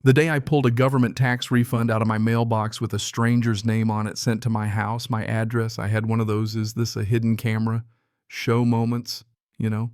The day I pulled a government tax refund out of my mailbox with a stranger's name on it sent to my house, my address, I had one of those "is this a hidden camera?" show moments, you know?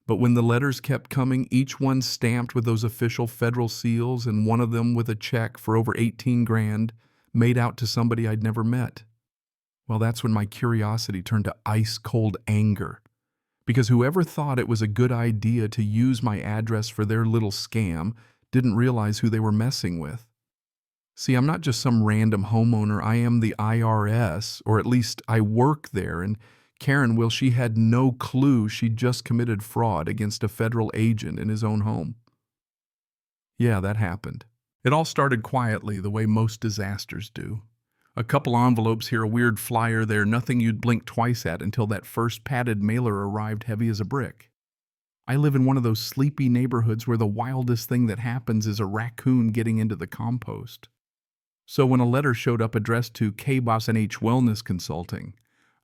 But when the letters kept coming, each one stamped with those official federal seals and one of them with a check for over 18 grand made out to somebody I'd never met, well, that's when my curiosity turned to ice-cold anger. Because whoever thought it was a good idea to use my address for their little scam didn't realize who they were messing with. See, I'm not just some random homeowner, I am the IRS, or at least I work there, and Karen, well, she had no clue she'd just committed fraud against a federal agent in his own home. Yeah, that happened. It all started quietly, the way most disasters do. A couple envelopes here, a weird flyer there, nothing you'd blink twice at until that first padded mailer arrived heavy as a brick. I live in one of those sleepy neighborhoods where the wildest thing that happens is a raccoon getting into the compost. So when a letter showed up addressed to K-Boss NH Wellness Consulting,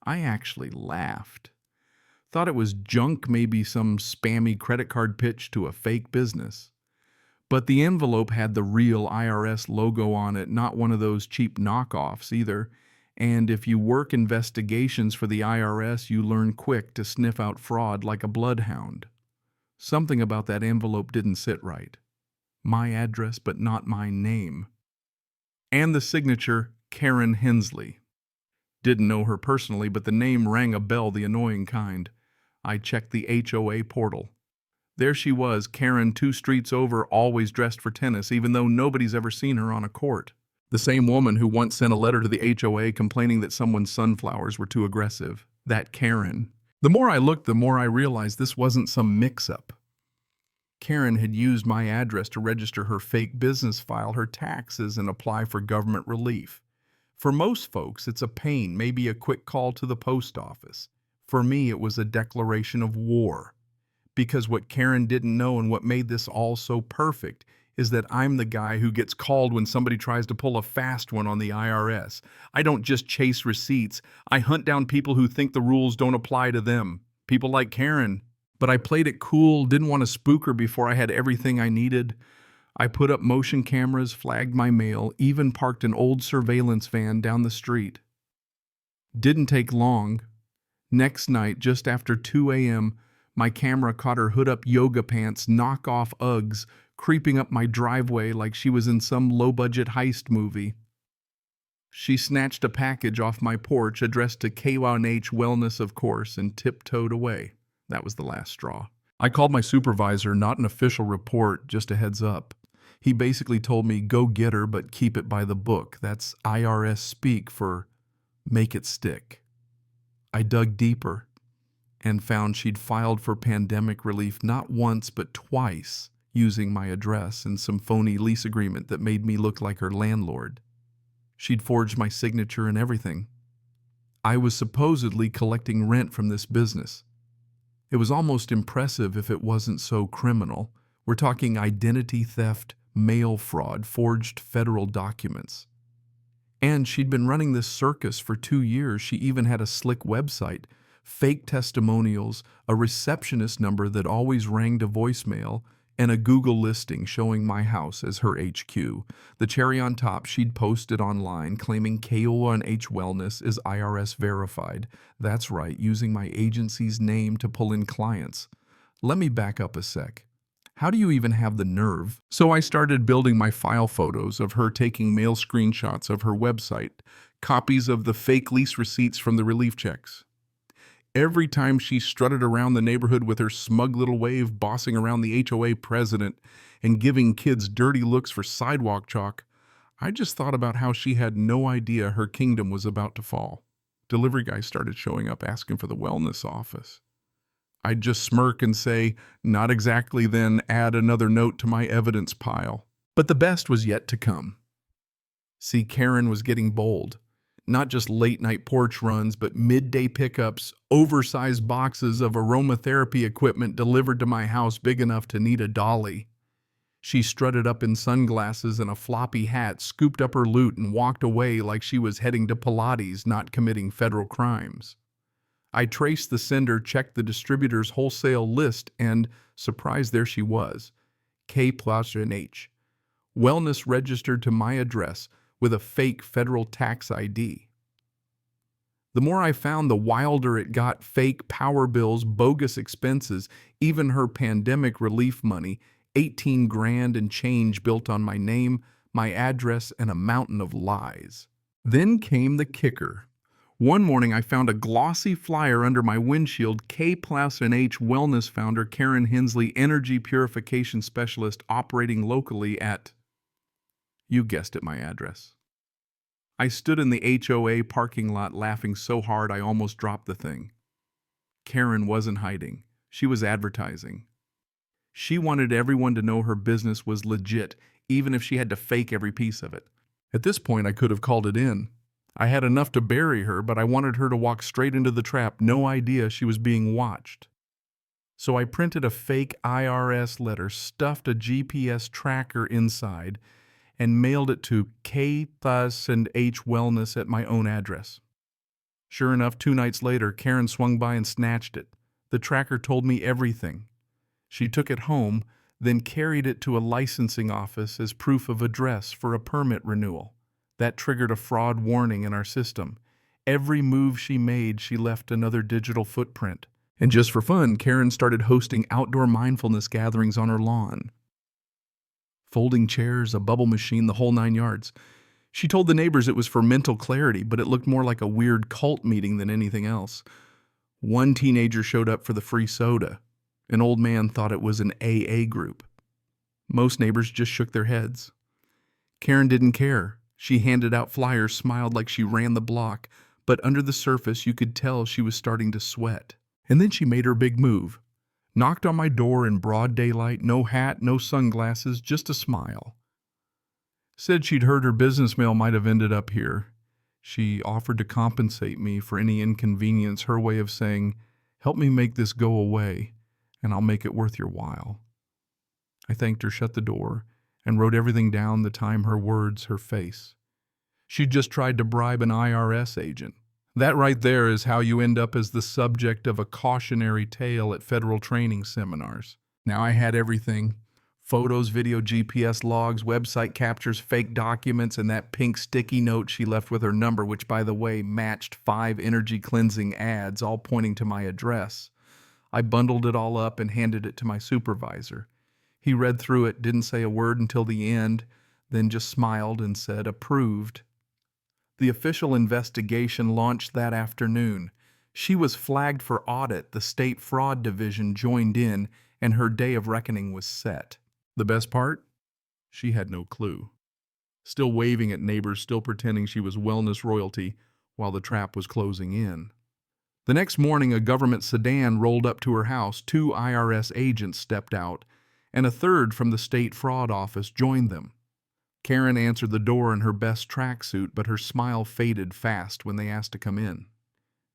I actually laughed. Thought it was junk, maybe some spammy credit card pitch to a fake business. But the envelope had the real IRS logo on it, not one of those cheap knockoffs either. And if you work investigations for the IRS, you learn quick to sniff out fraud like a bloodhound. Something about that envelope didn't sit right. My address, but not my name. And the signature, Karen Hensley. Didn't know her personally, but the name rang a bell, the annoying kind. I checked the HOA portal. There she was, Karen, 2 streets over, always dressed for tennis, even though nobody's ever seen her on a court. The same woman who once sent a letter to the HOA complaining that someone's sunflowers were too aggressive. That Karen. The more I looked, the more I realized this wasn't some mix-up. Karen had used my address to register her fake business, file her taxes, and apply for government relief. For most folks, it's a pain, maybe a quick call to the post office. For me, it was a declaration of war. Because what Karen didn't know and what made this all so perfect is that I'm the guy who gets called when somebody tries to pull a fast one on the IRS. I don't just chase receipts. I hunt down people who think the rules don't apply to them. People like Karen. But I played it cool, didn't want to spook her before I had everything I needed. I put up motion cameras, flagged my mail, even parked an old surveillance van down the street. Didn't take long. Next night, just after 2 a.m., my camera caught her hood-up yoga pants, knockoff Uggs, creeping up my driveway like she was in some low-budget heist movie. She snatched a package off my porch, addressed to K1H Wellness, of course, and tiptoed away. That was the last straw. I called my supervisor, not an official report, just a heads up. He basically told me, go get her, but keep it by the book. That's IRS speak for make it stick. I dug deeper and found she'd filed for pandemic relief not once but twice using my address and some phony lease agreement that made me look like her landlord. She'd forged my signature and everything. I was supposedly collecting rent from this business. It was almost impressive if it wasn't so criminal. We're talking identity theft, mail fraud, forged federal documents. And she'd been running this circus for 2 years. She even had a slick website, fake testimonials, a receptionist number that always rang to voicemail, and a Google listing showing my house as her HQ. The cherry on top, she'd posted online claiming K1H Wellness is IRS verified. That's right, using my agency's name to pull in clients. Let me back up a sec. How do you even have the nerve? So I started building my file photos of her taking mail screenshots of her website, copies of the fake lease receipts from the relief checks. Every time she strutted around the neighborhood with her smug little wave, bossing around the HOA president and giving kids dirty looks for sidewalk chalk, I just thought about how she had no idea her kingdom was about to fall. Delivery guys started showing up asking for the wellness office. I'd just smirk and say, not exactly, then add another note to my evidence pile. But the best was yet to come. See, Karen was getting bold. Not just late-night porch runs, but midday pickups, oversized boxes of aromatherapy equipment delivered to my house big enough to need a dolly. She strutted up in sunglasses and a floppy hat, scooped up her loot, and walked away like she was heading to Pilates, not committing federal crimes. I traced the sender, checked the distributor's wholesale list, and, surprised, there she was. K+H. Wellness registered to my address with a fake federal tax ID. The more I found, the wilder it got. Fake power bills, bogus expenses, even her pandemic relief money, 18 grand and change built on my name, my address, and a mountain of lies. Then came the kicker. One morning I found a glossy flyer under my windshield. K+H Wellness founder Karen Hensley, energy purification specialist operating locally at, you guessed it, my address. I stood in the HOA parking lot laughing so hard I almost dropped the thing. Karen wasn't hiding. She was advertising. She wanted everyone to know her business was legit, even if she had to fake every piece of it. At this point, I could have called it in. I had enough to bury her, but I wanted her to walk straight into the trap, no idea she was being watched. So I printed a fake IRS letter, stuffed a GPS tracker inside, and mailed it to K+H Wellness at my own address. Sure enough, 2 nights later, Karen swung by and snatched it. The tracker told me everything. She took it home, then carried it to a licensing office as proof of address for a permit renewal. That triggered a fraud warning in our system. Every move she made, she left another digital footprint. And just for fun, Karen started hosting outdoor mindfulness gatherings on her lawn. Folding chairs, a bubble machine, the whole 9 yards. She told the neighbors it was for mental clarity, but it looked more like a weird cult meeting than anything else. One teenager showed up for the free soda. An old man thought it was an AA group. Most neighbors just shook their heads. Karen didn't care. She handed out flyers, smiled like she ran the block, but under the surface you could tell she was starting to sweat. And then she made her big move. Knocked on my door in broad daylight, no hat, no sunglasses, just a smile. Said she'd heard her business mail might have ended up here. She offered to compensate me for any inconvenience, her way of saying, "Help me make this go away, and I'll make it worth your while." I thanked her, shut the door, and wrote everything down, the time, her words, her face. She'd just tried to bribe an IRS agent. That right there is how you end up as the subject of a cautionary tale at federal training seminars. Now I had everything. Photos, video, GPS logs, website captures, fake documents, and that pink sticky note she left with her number, which, by the way, matched 5 energy cleansing ads, all pointing to my address. I bundled it all up and handed it to my supervisor. He read through it, didn't say a word until the end, then just smiled and said, "Approved." The official investigation launched that afternoon. She was flagged for audit, the state fraud division joined in, and her day of reckoning was set. The best part? She had no clue. Still waving at neighbors, still pretending she was wellness royalty while the trap was closing in. The next morning, a government sedan rolled up to her house. 2 IRS agents stepped out, and a third from the state fraud office joined them. Karen answered the door in her best tracksuit, but her smile faded fast when they asked to come in.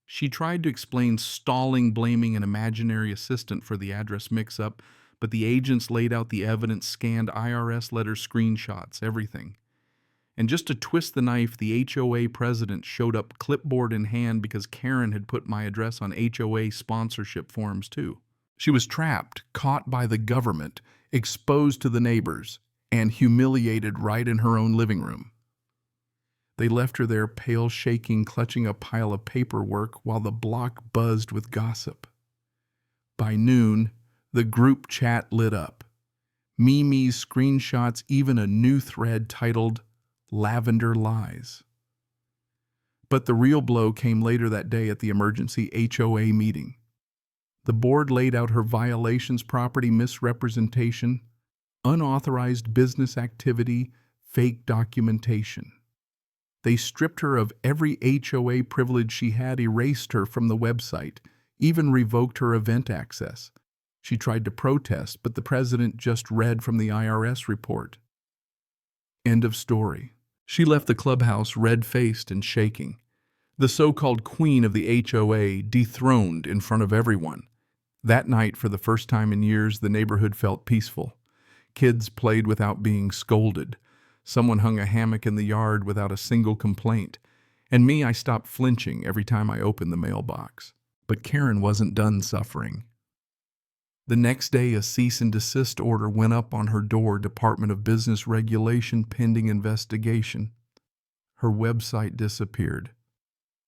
She tried to explain stalling, blaming an imaginary assistant for the address mix-up, but the agents laid out the evidence, scanned IRS letter screenshots, everything. And just to twist the knife, the HOA president showed up clipboard in hand because Karen had put my address on HOA sponsorship forms too. She was trapped, caught by the government, exposed to the neighbors, and humiliated right in her own living room. They left her there, pale, shaking, clutching a pile of paperwork while the block buzzed with gossip. By noon, the group chat lit up. Memes, screenshots, even a new thread titled "Lavender Lies." But the real blow came later that day at the emergency HOA meeting. The board laid out her violations: property misrepresentation, unauthorized business activity, fake documentation. They stripped her of every HOA privilege she had, erased her from the website, even revoked her event access. She tried to protest, but the president just read from the IRS report. End of story. She left the clubhouse red-faced and shaking. The so-called queen of the HOA dethroned in front of everyone. That night, for the first time in years, the neighborhood felt peaceful. Kids played without being scolded. Someone hung a hammock in the yard without a single complaint. And me, I stopped flinching every time I opened the mailbox. But Karen wasn't done suffering. The next day, a cease and desist order went up on her door, Department of Business Regulation, pending investigation. Her website disappeared.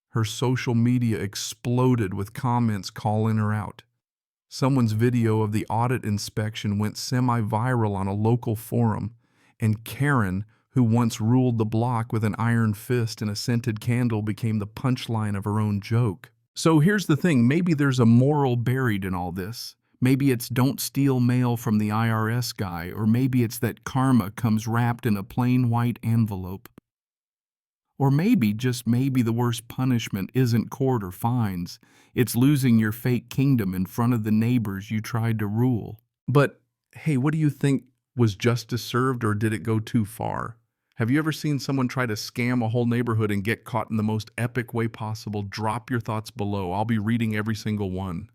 Her social media exploded with comments calling her out. Someone's video of the audit inspection went semi-viral on a local forum, and Karen, who once ruled the block with an iron fist and a scented candle, became the punchline of her own joke. So here's the thing, maybe there's a moral buried in all this. Maybe it's don't steal mail from the IRS guy, or maybe it's that karma comes wrapped in a plain white envelope. Or maybe, just maybe, the worst punishment isn't court or fines. It's losing your fake kingdom in front of the neighbors you tried to rule. But, hey, what do you think? Was justice served, or did it go too far? Have you ever seen someone try to scam a whole neighborhood and get caught in the most epic way possible? Drop your thoughts below. I'll be reading every single one.